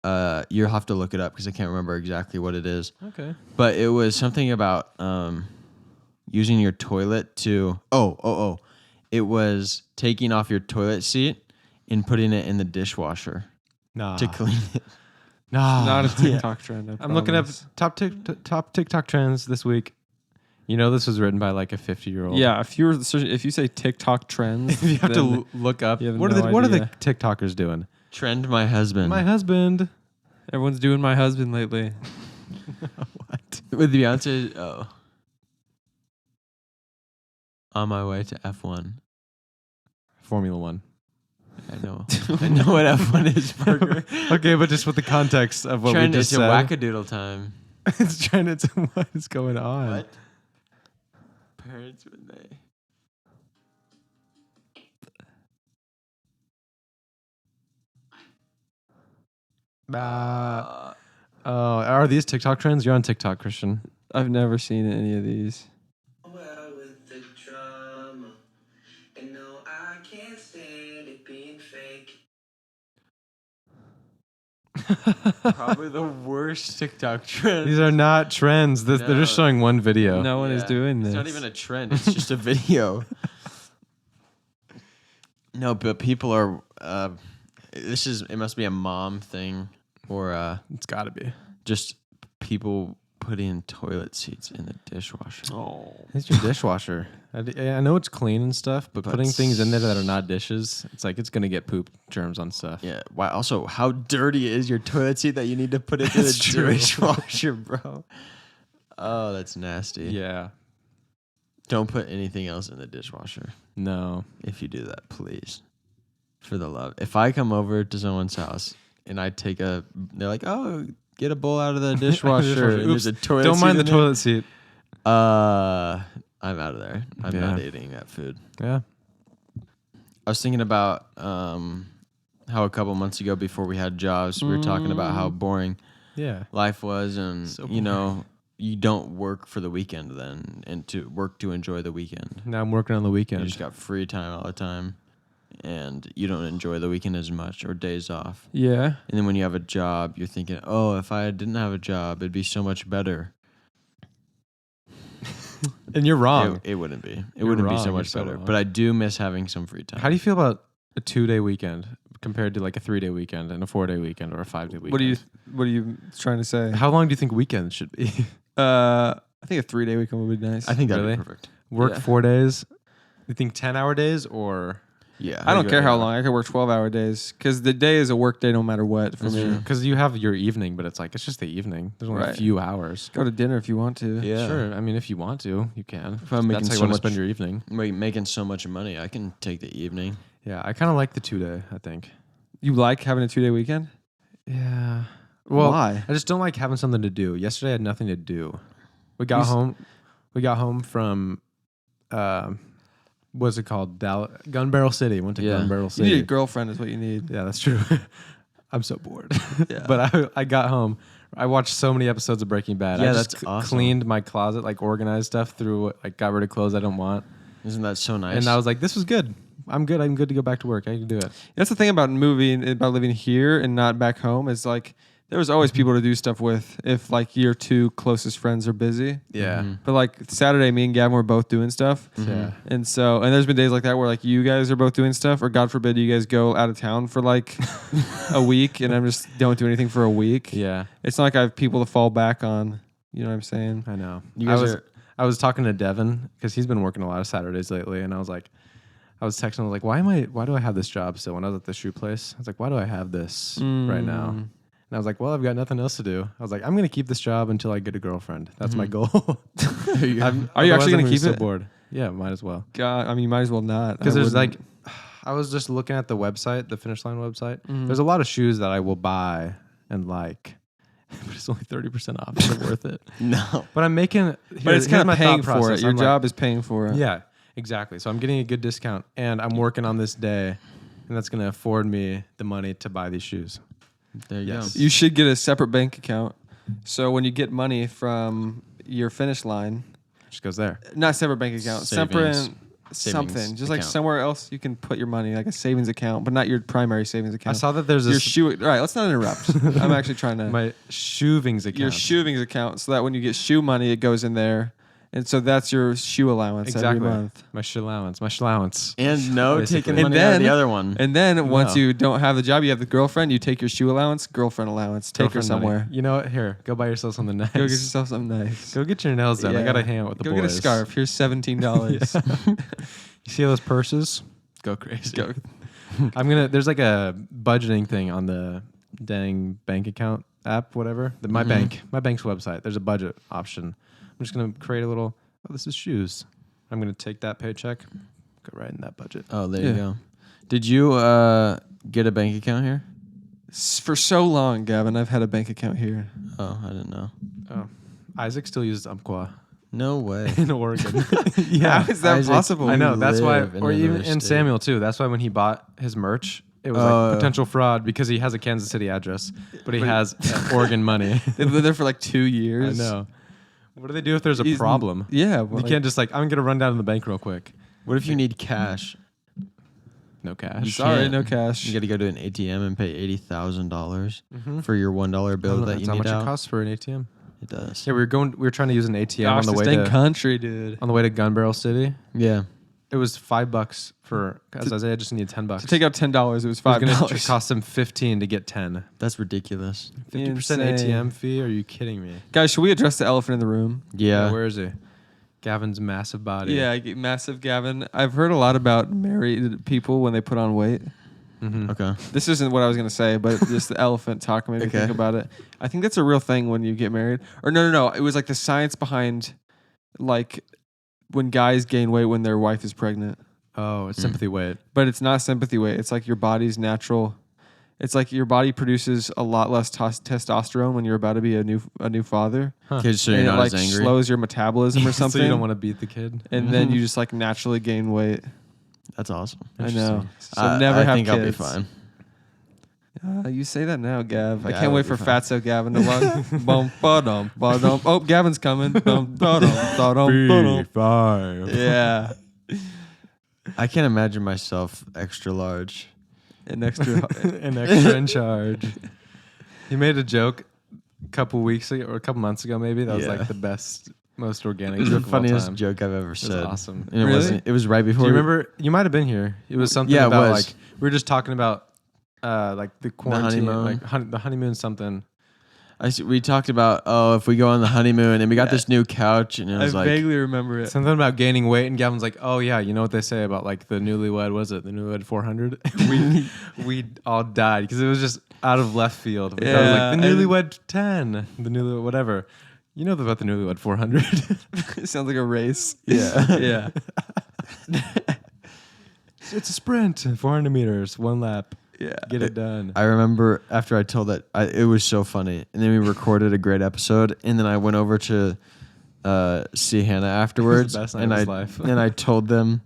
You'll have to look it up because I can't remember exactly what it is. Okay. But it was something about using your toilet to it was taking off your toilet seat and putting it in the dishwasher Nah. to clean it. Nah. Not a TikTok trend. I I'm looking up promise. top TikTok trends this week. You know, this was written by like a 50-year-old. Yeah, if you say TikTok trends, You have then to look up. you have What no are the idea. TikTokers doing? Trend my husband. My husband. Everyone's doing my husband lately. What? With Beyonce. Oh. On my way to F1. Formula One. I know. I know what F1 is, Parker. Okay, but just with the context of what Trend, we just it's a said. wackadoodle time. It's trying to. What is going on? What? Parents when they. Oh, are these TikTok trends? You're on TikTok, Christian. I've never seen any of these. Well, with the drama, and no, I can't stand it being fake. Probably the worst TikTok trend. These are not trends. They're No. just showing one video. No one is doing this. It's not even a trend. It's just a video. No, but people are. It must be a mom thing, or It's got to be. just people putting toilet seats in the dishwasher. Oh. It's your dishwasher. I know it's clean and stuff, but putting things in there that are not dishes, it's like it's gonna get poop germs on stuff. Yeah. Why? Also, how dirty is your toilet seat that you need to put into That's the true. dishwasher, bro? Oh, that's nasty. Yeah. Don't put anything else in the dishwasher. No. If you do that, please, for the love. If I come over to someone's house and I take they're like, "Oh, get a bowl out of the dishwasher." And there's a toilet Don't seat mind the in there. toilet seat. I'm out of there. I'm Yeah. not eating that food. Yeah. I was thinking about how a couple months ago, before we had jobs, we were talking about how boring Yeah. life was, and So you know, you don't work for the weekend then, and to work to enjoy the weekend. Now I'm working on the You weekend. just got free time all the time, and you don't enjoy the weekend as much or days off. Yeah. And then when you have a job, you're thinking, oh, if I didn't have a job, it'd be so much better. And you're wrong. It wouldn't be. It You're wouldn't be wrong. so You're much so better. wrong. But I do miss having some free time. How do you feel about a 2-day weekend compared to like a 3-day weekend and a 4-day weekend or a 5-day weekend? What are you trying to say? How long do you think weekends should be? I think a 3-day weekend would be nice. I think that'd Really? be perfect. Work Yeah. 4 days? You think 10-hour days or? Yeah. I don't you care how go? long. I could work 12-hour days because the day is a work day no matter what for That's me. true. Because you have your evening, but it's like, it's just the evening. There's only a Right. few hours. Go to dinner if you want to. Yeah. Sure. I mean, if you want to, you can. If I'm making That's how you so want to much- spend your evening. Making so much money, I can take the evening. Yeah, I kind of like the 2-day, I think. You like having a 2-day weekend? Yeah. Well, Why? I just don't like having something to do. Yesterday I had nothing to do. We got You s- home. We got home from, what's it called? Gun Barrel City. Went to Yeah. Gun Barrel You City. need a girlfriend is what you need. Yeah, that's true. I'm so bored. Yeah. But I got home. I watched so many episodes of Breaking Bad. Yeah, I just that's awesome. cleaned my closet, like organized stuff through, like got rid of clothes I don't want. Isn't that so nice? And I was like, this was good. I'm good. I'm good to go back to work. I can do it. That's the thing about moving, about living here and not back home is like there was always people to do stuff with if like your two closest friends are busy. Yeah. Mhm. But like Saturday, me and Gavin were both doing stuff. Yeah. And so, and there's been days like that where like you guys are both doing stuff, or God forbid you guys go out of town for like a week and I'm just don't do anything for a week. Yeah. It's not like I have people to fall back on. You know what I'm saying? I know. You guys I was talking to Devin because he's been working a lot of Saturdays lately, and I was texting him, I was like, why do I have this job still? When I was at the shoe place, I was like, why do I have this right now? Mm. And I was like, well, I've got nothing else to do. I was like, I'm gonna keep this job until I get a girlfriend. That's my goal. Are you Otherwise, actually I'm gonna be keep so it? bored. Yeah, might as well. God, I mean, you might as well not. Because I there's wouldn't. like, I was just looking at the website, the Finish Line website. Mhm. There's a lot of shoes that I will buy and like, but it's only 30% off. Is it worth it? no. But I'm making. but it's kind of paying for it. process. Your I'm like, job is paying for it. Yeah, exactly. So I'm getting a good discount, and I'm working on this day, and that's going to afford me the money to buy these shoes. There you Yes. go. You should get a separate bank account. So when you get money from your Finish Line, Just goes there. not separate bank account, separate Savings something, just like account. somewhere else you can put your money, like a savings account, but not your primary savings I account. saw that there's your this shoe. All right, let's not interrupt. I'm actually trying to my shoevings account. your shoevings account, so that when you get shoe money, it goes in there, And so that's your shoe allowance every month. My shallowance. And no Basically. taking And money out of then- the other one. And then once No. you don't have the job, you have the girlfriend. You take your shoe allowance, girlfriend allowance. Take her Girlfriend money. somewhere. You know what? Here, go buy yourself something nice. Go get yourself something nice. Go get your nails done. I Yeah. gotta hang out with the Go boys. get a scarf. Here's $17. You see those purses? Go crazy. Go. There's like a budgeting thing on the dang bank account app, whatever. My bank's website. There's a budget option. I'm just gonna create a little. Oh, this is shoes. I'm gonna take that paycheck, go right in that budget. Oh, there Yeah. you go. Did you get a bank account here? For so long, Gavin, I've had a bank account here. Oh, I didn't know. Oh, Isaac still uses Umpqua No way. in Oregon. How is that Isaac, possible? I know. That's why, live in or even another and state. Samuel too. That's why when he bought his merch, it was Oh. like potential fraud because he has a Kansas City address, but he has Oregon money. They've lived there for like 2 I years. know. What do they do if there's a He's- problem? Yeah. You can't just like I'm gonna run down to the bank real quick. What if you need cash? No cash. Sorry, can't. no cash. You got to go to an ATM and pay $80,000 Mhm. for your $1 bill that That's you how need much out. it costs for an ATM. It does. Yeah, we were trying to use an ATM Gosh, on the this way dang to country, dude. on the way to Gun Barrel City. Yeah. It was $5 for because Isaiah just needed $10. To take out $10, it was it was gonna $5. cost him 15 to get 10. That's ridiculous. 50% Insane. ATM fee? Are you kidding me? Guys, should we address the elephant in the room? Yeah. Where is he? Gavin's massive body. Yeah, I get massive Gavin. I've heard a lot about married people when they put on weight. Mhm. Okay. This isn't what I was going to say, but just the elephant talk made me Okay. think about it. I think that's a real thing when you get married. Or no. It was like the science behind like when guys gain weight when their wife is pregnant. Oh, it's sympathy weight. But it's not sympathy weight. It's like your body's natural. It's like your body produces a lot less testosterone when you're about to be a new father. Okay, so and you're it not like as angry. slows your metabolism or something. So you don't want to beat the kid. and then you just like naturally gain weight. That's awesome. I know. Interesting. So never have think kids. I'll be fine. You say that now, Gav. I Yeah, can't I'll wait be for fine. Fatso Gavin to walk. Bum, ba-dum, ba-dum. Oh, Gavin's coming. Bum, ba-dum, ba-dum, ba-dum. B5. Yeah. I can't imagine myself extra large. An extra. An extra in charge. He made a joke a couple weeks ago or a couple months ago, maybe. That was Yeah. like the best, most organic It was joke the of all funniest time. joke I've ever It was said. awesome. And it Really? wasn't. It was right Do before. you remember? You might have been here. It was something Yeah, it about was. like we were just talking about like the quarantine, honeymoon. like the honeymoon something. We talked about if we go on the honeymoon and we got this new couch and it I was like vaguely remember it. Something about gaining weight, and Gavin's like, "Oh yeah, you know what they say about like the newlywed? Was it the newlywed 400?" we all died because it was just out of left field. We thought it was Yeah, like the and- newlywed 10, the newlywed whatever. You know about the newlywed 400? It sounds like a race. Yeah. Yeah. It's a sprint, 400 meters, one lap. Yeah. Get it done. I remember after I told that, it was so funny. And then we recorded a great episode. And then I went over to see Hannah afterwards. best night and of I his life. and I told them,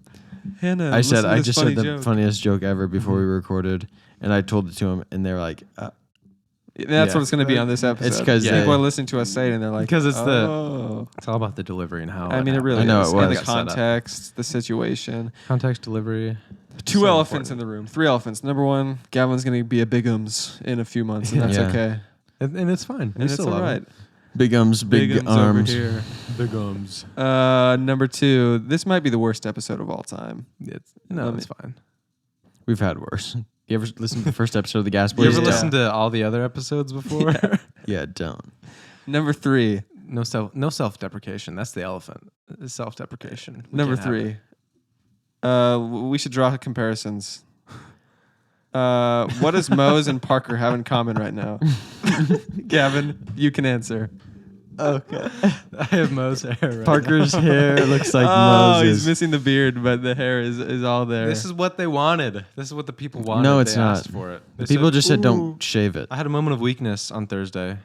Hannah, I said, listen to I this just funny said the joke. funniest joke ever before we recorded. And I told it to him. And they're like, That's Yeah. what it's going to be on this episode. It's 'cause people they- are listening to us say it and they're like, Because it's the- oh. It's all about the delivery and how. I mean, it really I know is. it And was. the context, the situation. Context delivery. Two So elephants important. in the room. 3 elephants. Number one, Gavin's going to be a bigums in a few months, and that's Yeah. okay. And it's fine. We And it's still all love right. it. big ums, big Bigums arms. over here. Big gums. Number 2, this might be the worst episode of all time. No, Let it's fine. We've had worse. You ever listen to the first episode of the Gas You Boys? ever Yeah. listened to all the other episodes before? Yeah, don't. Number 3. No self-deprecation. That's the elephant. It's self-deprecation. We Number can't have 3. We should draw comparisons. What does Mose and Parker have in common right now? Gavin, you can answer. Okay. it. I have Mo's hair. Right Parker's now. hair looks like Oh, Moses. he's missing the beard, but the hair is all there. This is what they wanted. This is what the people wanted. No, it's They not. asked for it. They People said, just said "Ooh." don't shave it. I had a moment of weakness on Thursday.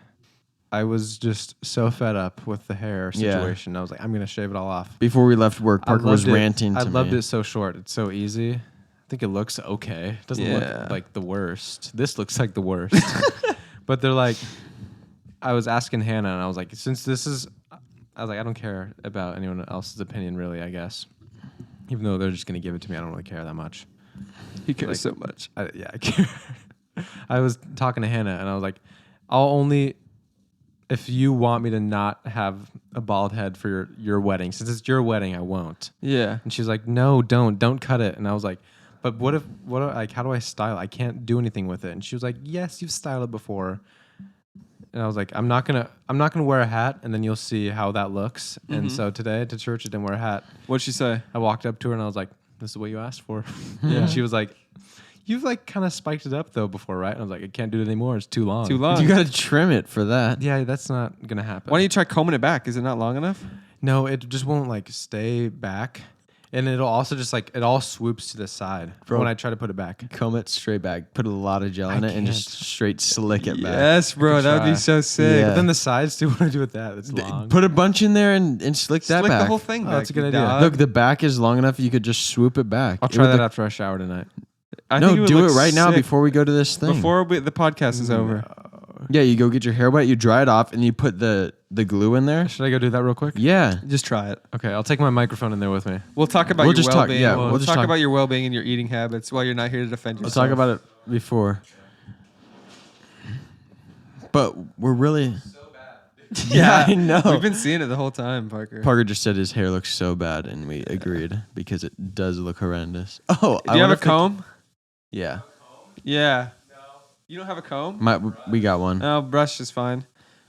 I was just so fed up with the hair Yeah. situation. I was like, I'm gonna shave it all off. Before we left work, Parker was loved it. ranting to I me. loved it so short. It's so easy. I think it looks okay. It doesn't Yeah. look like the worst. This looks like the worst. But they're like, I was asking Hannah, and I was like, since this is, I was like, I don't care about anyone else's opinion, really. I guess, even though they're just gonna give it to me, I don't really care that much. he cares like- so much. I care. I was talking to Hannah, and I was like, I'll only if you want me to not have a bald head for your wedding, since it's your wedding, I won't. Yeah. And she's like, no, don't cut it. And I was like, but like, how do I style it? I can't do anything with it. And she was like, yes, you've styled it before. And I was like, I'm not gonna wear a hat, and then you'll see how that looks. And so today at church, I didn't wear a hat. What'd she say? I walked up to her and I was like, this is what you asked for. Yeah. And she was like, you've like kind of spiked it up though before, right? And I was like, I can't do it anymore. It's too long. Too long. You gotta trim it for that. Yeah, that's not gonna happen. Why don't you try combing it back? Is it not long enough? No, it just won't like stay back, and it'll also just like it all swoops to the side Bro. when I try to put it back. Comb it straight back. Put a lot of gel in it and just straight slick it back. Yes, bro. That would be try. so sick. Yeah. But then the sides too. What do I do with that? It's long. Put a bunch in there and slick that Slick back. the whole thing Oh, back. that's a good you idea. dog. Look, the back is long enough you could just swoop it back. I'll It try would that look- after I shower tonight. I No, think would do it look right now sick. before we go to this thing. Before the podcast is over. Yeah, you go get your hair wet, you dry it off, and you put the glue in there. Should I go do that real quick? Yeah. Just try it. Okay, I'll take my microphone in there with me. We'll talk about We'll your just talk- well-being. yeah, we'll we'll just talk talk- about your well-being and your eating habits while you're not here to defend We'll yourself. talk about it before. But we're really. Yeah, I know. We've been seeing it the whole time, Parker. Parker just said his hair looks so bad, and we agreed because it does look horrendous. Oh, Do you have a comb? Yeah, Yeah. No. You don't have a comb? we got one. No, brush is fine.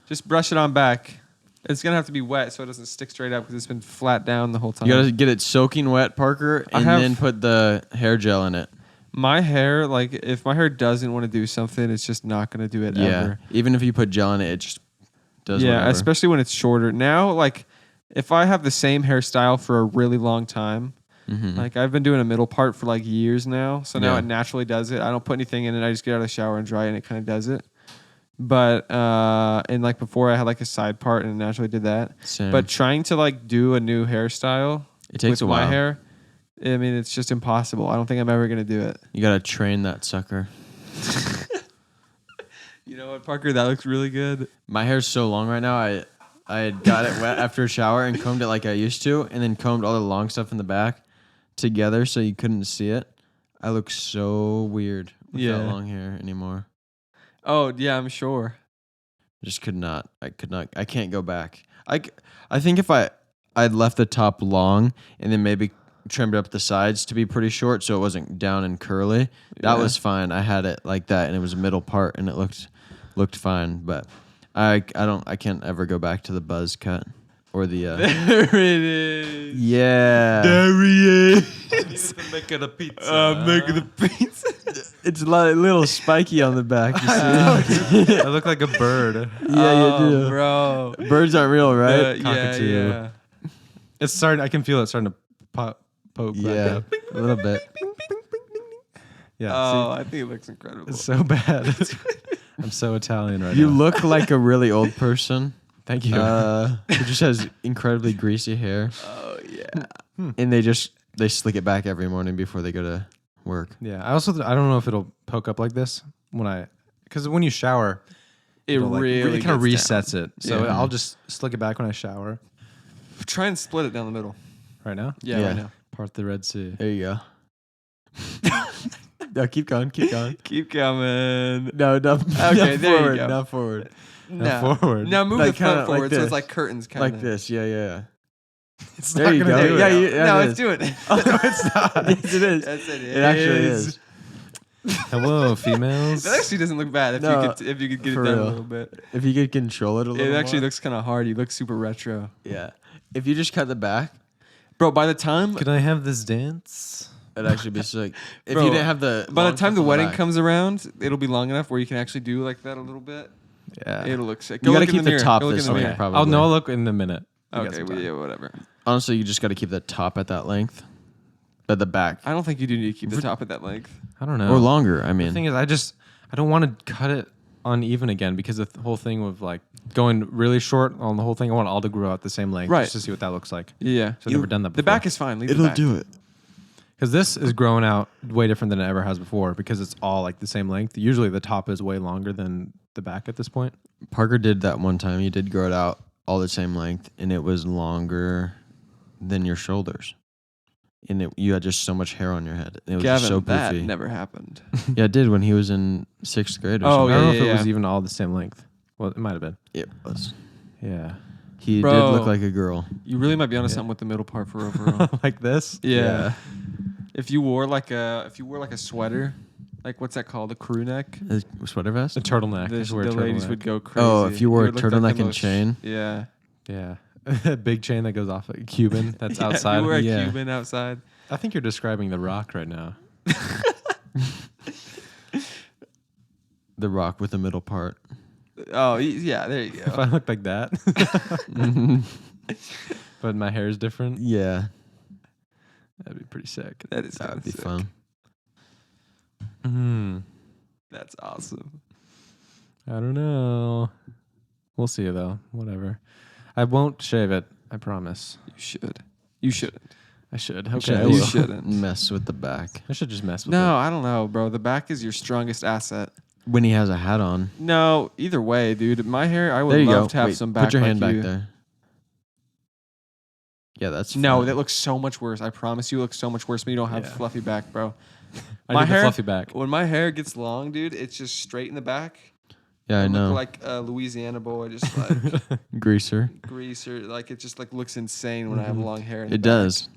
Just brush it on back. It's gonna have to be wet so it doesn't stick straight up because it's been flat down the whole time. You gotta get it soaking wet, Parker, I and have- then put the hair gel in it. My hair, like if my hair doesn't want to do something, it's just not gonna do it Yeah, ever. even if you put gel in it, it just does. Yeah, whatever. especially when it's shorter. Now, like if I have the same hairstyle for a really long time, Mhm. like I've been doing a middle part for like years now, so now Yeah. it naturally does it. I don't put anything in it. I just get out of the shower and dry it, and it kind of does it. But and like before, I had like a side part and it naturally did that. Same. But trying to like do a new hairstyle it takes with a while. my hair, I mean, it's just impossible. I don't think I'm ever gonna do it. You gotta train that sucker. You know what, Parker? That looks really good. My hair's so long right now. I had got it wet after a shower and combed it like I used to, and then combed all the long stuff in the back together so you couldn't see it. I look so weird without Yeah. long hair anymore. Oh yeah, I'm sure. Just could not. I could not. I can't go back. I think if I'd left the top long and then maybe trimmed up the sides to be pretty short so it wasn't down and curly, that Yeah. was fine. I had it like that and it was a middle part and it looked fine. But I can't ever go back to the buzz cut or the There it is. yeah. There he is. Making a pizza. Making the pizza. It's a little spiky on the back. You see? I look like a bird. Yeah, you do. Bro. Birds aren't real, right? Yeah, Cockatoo. yeah. It's starting. I can feel it starting to poke back Yeah, up. a little bit. Yeah. Oh, I think it looks incredible. see, it's so bad. I'm so Italian right You now. look like a really old person. Thank you. Who just has incredibly greasy hair, Oh yeah. and they slick it back every morning before they go to work. Yeah. I also I don't know if it'll poke up like this because when you shower, It it'll, like, really it kind of gets down. resets it. So Yeah. I'll just slick it back when I shower. Try and split it down the middle. Right now, Yeah, Yeah. right now. part the Red Sea. There you go. No, keep going, keep going. Keep coming. No, no. Okay, there you forward, go. not forward. Now forward. Now move Like the front kinda like forward so this. it's like curtains kind Like of. this, yeah. It's There you gonna go. do Yeah, it. yeah, No, it it's is. doing it. Oh, no, it's not. Yes, it is. Yes, it is. It actually is. Hello, females. That actually doesn't look bad No, if you could get it for down real. a little bit. If you could control it a little It actually more. looks kind of hard. You look super retro. Yeah. If you just cut the back, Bro, by the time Can I have this dance? it'd actually be sick. If Bro, you didn't have the by long the time stuff the on wedding back. comes around, it'll be long enough where you can actually do like that a little bit. Yeah. It'll look sick. You gotta look in keep the mirror. top Go look this in the way, mirror. probably. I'll know. I'll look in a minute. We got Okay, some well, time. yeah, whatever. Honestly, you just got to keep the top at that length, but the back I don't think you do need to keep the top at that length. I don't know. or longer. I The mean, thing is, I don't want to cut it uneven again because the whole thing with like going really short on the whole thing. I want it all to grow out the same length, Right. just to see what that looks like. Yeah. So I've never done that before. The back is fine. Leave the back. it. Because this is growing out way different than it ever has before because it's all like the same length. Usually the top is way longer than the back at this point. Parker did that one time. He did grow it out all the same length, and it was longer than your shoulders. And you had just so much hair on your head. It was Gavin, just so that poofy. never happened. Yeah, it did when he was in 6th grade or Oh, something. I don't know yeah, if it yeah. was even all the same length. Well, it might have been. It was. Yeah. He Bro. did look like a girl. You really might be onto something with the middle part for overall. Like this? Yeah. If you wore like a sweater, like what's that called? A crew neck. A sweater vest? A turtleneck. The, I should wear a the ladies turtleneck. would go crazy. Oh, if you wore It a would look like turtleneck the and chain? Yeah. Yeah. A big chain that goes off, like a Cuban that's Yeah, outside. If you wear a Yeah. Cuban outside. I think you're describing The Rock right now. The Rock with the middle part. Oh, yeah, there you If I go. looked like that, but my hair is different, Yeah, that'd be pretty sick. That is that would kinda be sick. fun. Hmm. That's awesome. I don't know. We'll see though. Whatever. I won't shave it. I promise. You should. You shouldn't. I should. Okay, Okay. I You will shouldn't. mess with the back. I should just mess with No, I don't know, bro. The back is your strongest asset. When he has a hat on. No, either way, dude. My hair, I There would you love go. to have Wait, some back. put your hand like back you. there. Yeah, that's No, fine. that looks so much worse. I promise you, it looks so much worse when you don't have Yeah. fluffy back, bro. it. I My need the hair- fluffy back. When my hair gets long, dude, it's just straight in the back. Yeah, I know. Look like a Louisiana boy, just like Greaser. greaser. Like it just like looks insane when I have long hair. In the It back. does.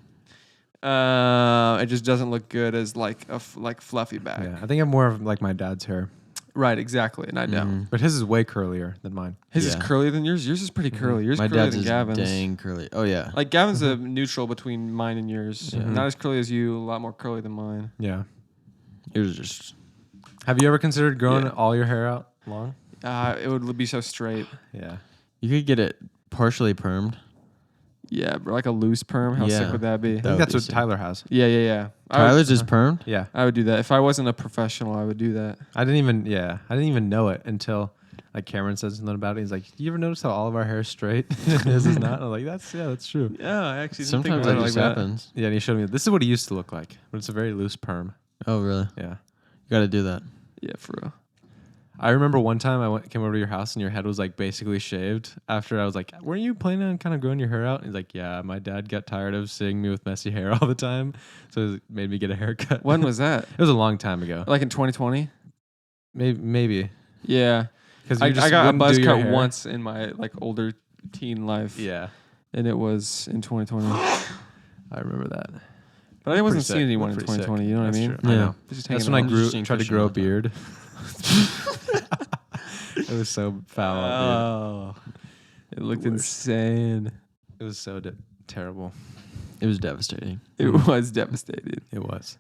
It just doesn't look good as like like fluffy back. Yeah, I think I'm more of like my dad's hair, Right, exactly. And I don't. Mhm. but his is way curlier than mine. His is Yeah. curlier than yours. Yours is pretty curly. Yours My is curlier dad's than is Gavin's. dang curly. Oh yeah. Like Gavin's a neutral between mine and yours. Yeah. Not as curly as you. A lot more curly than mine. Yeah. Yours is just Have you ever considered growing Yeah. all your hair out long? It would be so straight. Yeah. you could get it partially permed. Yeah, bro. Like a loose perm. How sick Yeah. would that be? I That think would that's be what sick. Tyler has. Yeah. Tyler's is permed? Yeah. I would do that. If I wasn't a professional, I would do that. I didn't even know it until like Cameron said something about it. He's like, "Do you ever notice how all of our hair is straight? His is not." I'm like, that's true. Yeah, I actually Sometimes think that about it just like happens. Yeah, and he showed me this is what it used to look like, but it's a very loose perm. Oh really? Yeah. You gotta do that. Yeah, for real. I remember one time came over to your house and your head was like basically shaved. After I was like, "Weren't you planning on kind of growing your hair out?" And he's like, "Yeah, my dad got tired of seeing me with messy hair all the time, so it made me get a haircut." When was that? It was a long time ago. Like in 2020? Maybe Yeah. because I got a buzz cut once in my like older teen life. Yeah, And it was in 2020. I remember that. But I wasn't Pretty seeing sick. anyone in Pretty sick. 2020. You know what I That's mean? true. I Yeah. know. Just That's hanging when I out. grew, Interesting tried to Christian grow a all the time. beard. It was so foul. Oh, it looked Worst. insane. Dude. It was so terrible. It was devastating. It was devastating. It was.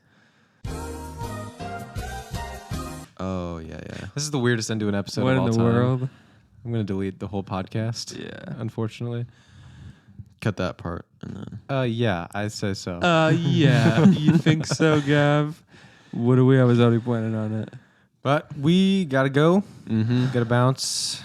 Oh yeah. This is the weirdest end to an episode What of in all the time. world? I'm gonna delete the whole podcast. Yeah. Unfortunately. Cut that part and then Yeah, I say so. Yeah. You think so, Gav? What do we? I was already planning on it. But we gotta go. mm-hmm. Gotta bounce.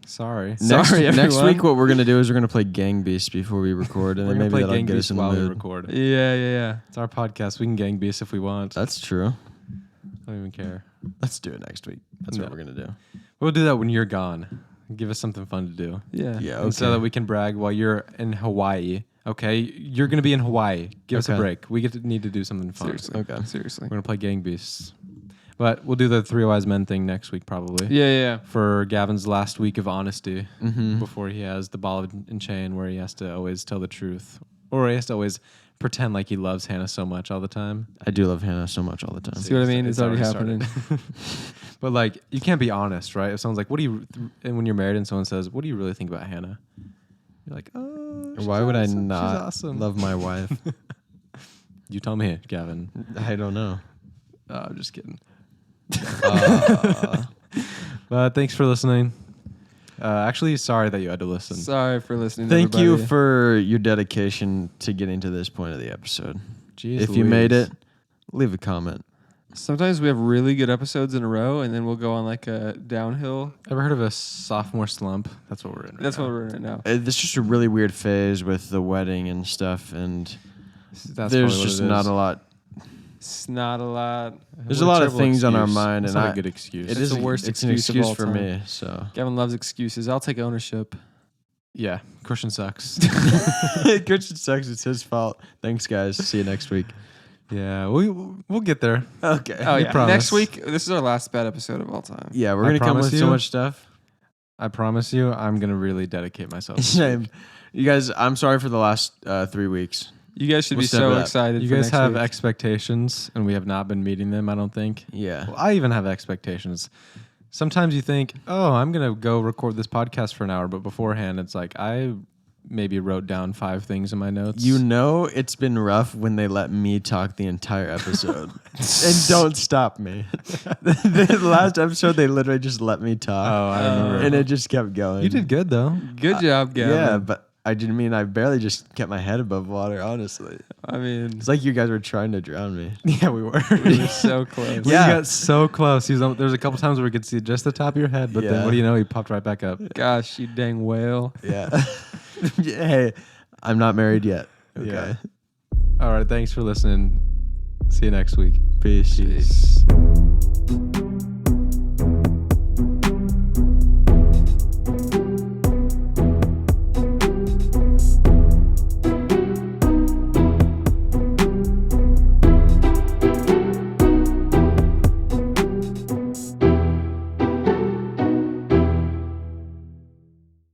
Sorry. Next Sorry, next everyone. week what we're gonna do is we're gonna play Gang Beast before we record and We're then gonna maybe play that'll Gang get us Beast in the while we mood. record. Yeah. It's our podcast. We can Gang Beast if we want. That's true. I don't even care. Let's do it next week. That's No. what we're gonna do. We'll do that when you're gone. Give us something fun to do. Yeah. Yeah, And so okay. that we can brag while you're in Hawaii. Okay? You're going to be in Hawaii. Give us a Okay. break. We need to do something fun. Seriously. Okay. Seriously. We're going to play Gang Beasts. But we'll do the Three Wise Men thing next week probably. Yeah. For Gavin's last week of honesty Mm-hmm. before he has the ball and chain where he has to always tell the truth. Or he has to always pretend like he loves Hannah so much all the time. I do love Hannah so much all the time. See what I mean? It's already started. happening. But like, you can't be honest, right? If someone's like, "What do you?" And when you're married, and someone says, "What do you really think about Hannah?" You're like, "Oh, she's Why would I awesome. She's not awesome." love my wife? You tell me, Gavin. I don't know. I'm just kidding. Uh, But thanks for listening. Actually, sorry that you had to listen. Sorry for listening. thank you everybody. for your dedication to getting to this point of the episode. Jeez if you made Louise. it, leave a comment. Sometimes we have really good episodes in a row, and then we'll go on like a downhill. Ever heard of a sophomore slump? That's what we're in. That's right what now. we're in right now. It's just a really weird phase with the wedding and stuff, and That's there's probably what just it not is. a lot. It's not a lot. There's What a lot of terrible things on our excuse. mind, It's and not I- a good excuse. It's the worst It's an excuse of excuse all for time. me. So Gavin loves excuses. I'll take ownership. Yeah, Christian sucks. Christian sucks. It's his fault. Thanks, guys. See you next week. Yeah, we'll get there. Okay. Oh We yeah. promise. Next week, this is our last bad episode of all time. Yeah, we're I gonna come promise with so you. much stuff. I promise you, I'm gonna really dedicate myself. this Same. week. You guys, I'm sorry for the last 3 weeks. You guys should We'll be step it so up. excited. You for guys next have week. expectations, and we have not been meeting them. I don't think. Yeah. Well, I even have expectations. Sometimes you think, oh, I'm gonna go record this podcast for an hour, but beforehand, it's like I maybe wrote down 5 things in my notes. You know it's been rough when they let me talk the entire episode. And don't stop me. The last episode, they literally just let me talk. Oh, I remember. And it just kept going. You did good though. Good job, Gavin. Yeah, but I didn't mean I barely just kept my head above water, honestly. I mean, It's like you guys were trying to drown me. Yeah, we were. we were so close. We Yeah. got so close. There's a couple times where we could see just the top of your head, but then Yeah. what do you know? He popped right back up. Gosh, you dang whale. Yeah. Hey, I'm not married yet. Okay. Yeah. All right. Thanks for listening. See you next week. Peace. Peace.